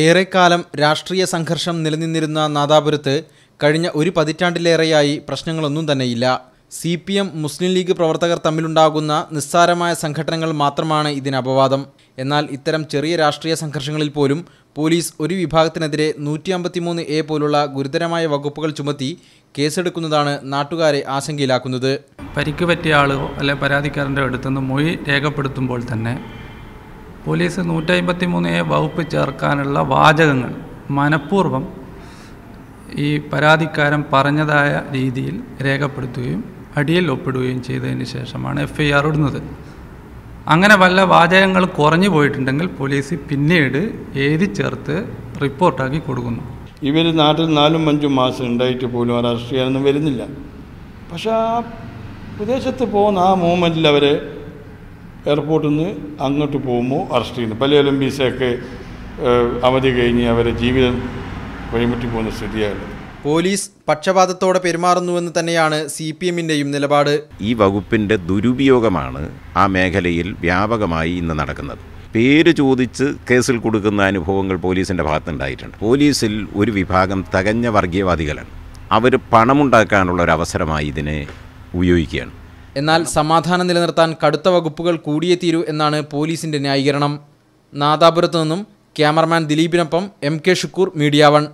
ഏറെക്കാലം രാഷ്ട്രീയ സംഘർഷം നിലനിന്നിരുന്ന നാദാപുരത്ത് കഴിഞ്ഞ ഒരു പതിറ്റാണ്ടിലേറെയായി പ്രശ്നങ്ങളൊന്നും തന്നെയില്ല. CPM മുസ്ലിം ലീഗ് പ്രവർത്തകർ തമ്മിലുണ്ടാകുന്ന നിസ്സാരമായ സംഘട്ടനങ്ങൾ മാത്രമാണ് ഇതിന് അപവാദം. എന്നാൽ ഇത്തരം ചെറിയ രാഷ്ട്രീയ സംഘർഷങ്ങളിൽ പോലും പോലീസ് ഒരു വിഭാഗത്തിനെതിരെ 153A പോലുള്ള ഗുരുതരമായ വകുപ്പുകൾ ചുമത്തി കേസെടുക്കുന്നതാണ് നാട്ടുകാരെ ആശങ്കയിലാക്കുന്നത്. പരിക്ക് പറ്റിയ ആളോ അല്ലെ പരാതിക്കാരൻ്റെ അടുത്തുനിന്ന് മൊഴി രേഖപ്പെടുത്തുമ്പോൾ തന്നെ പോലീസ് 153A വകുപ്പ് ചേർക്കാനുള്ള വാചകങ്ങൾ മനഃപൂർവ്വം ഈ പരാതിക്കാരൻ പറഞ്ഞതായ രീതിയിൽ രേഖപ്പെടുത്തുകയും അടിയിൽ ഒപ്പിടുകയും ചെയ്തതിന് ശേഷമാണ് FIR ഇടുന്നത്. അങ്ങനെ വല്ല വാചകങ്ങൾ കുറഞ്ഞു പോയിട്ടുണ്ടെങ്കിൽ പോലീസ് പിന്നീട് എഴുതി ചേർത്ത് റിപ്പോർട്ടാക്കി കൊടുക്കുന്നു. ഇവർ നാട്ടിൽ 4-5 മാസം ഉണ്ടായിട്ട് പോലും അറസ്റ്റ് ചെയ്യാനൊന്നും വരുന്നില്ല. പക്ഷേ ആ വിദേശത്ത് പോകുന്ന ആ മൂമെൻറ്റിൽ അവരെ എയർപോർട്ടിൽ നിന്ന് അങ്ങോട്ട് പോകുമ്പോൾ അറസ്റ്റ് ചെയ്യുന്നു. പല വിസയൊക്കെ അവധി കഴിഞ്ഞ് അവരെ ജീവിതം വഴിമുട്ടി പോകുന്ന സ്ഥിതിയായുള്ളത്. പോലീസ് പക്ഷപാതത്തോടെ പെരുമാറുന്നുവെന്ന് തന്നെയാണ് CPMൻ്റെയും നിലപാട്. ഈ വകുപ്പിൻ്റെ ദുരുപയോഗമാണ് ആ മേഖലയിൽ വ്യാപകമായി ഇന്ന് നടക്കുന്നത്. പേര് ചോദിച്ച് കേസിൽ കൊടുക്കുന്ന അനുഭവങ്ങൾ പോലീസിൻ്റെ ഭാഗത്തുണ്ടായിട്ടുണ്ട്. പോലീസിൽ ഒരു വിഭാഗം തികഞ്ഞ വർഗീയവാദികളാണ്. അവർ പണമുണ്ടാക്കാനുള്ള ഒരു അവസരമായി ഇതിനെ ഉപയോഗിക്കുകയാണ്. എന്നാൽ സമാധാനം നിലനിർത്താൻ കടുത്ത വകുപ്പുകൾ കൂടിയേ തീരൂ എന്നാണ് പോലീസിൻ്റെ ന്യായീകരണം. നാദാപുരത്തു നിന്നും ക്യാമറമാൻ ദിലീപിനൊപ്പം MK ഷുക്കൂർ, മീഡിയ 1.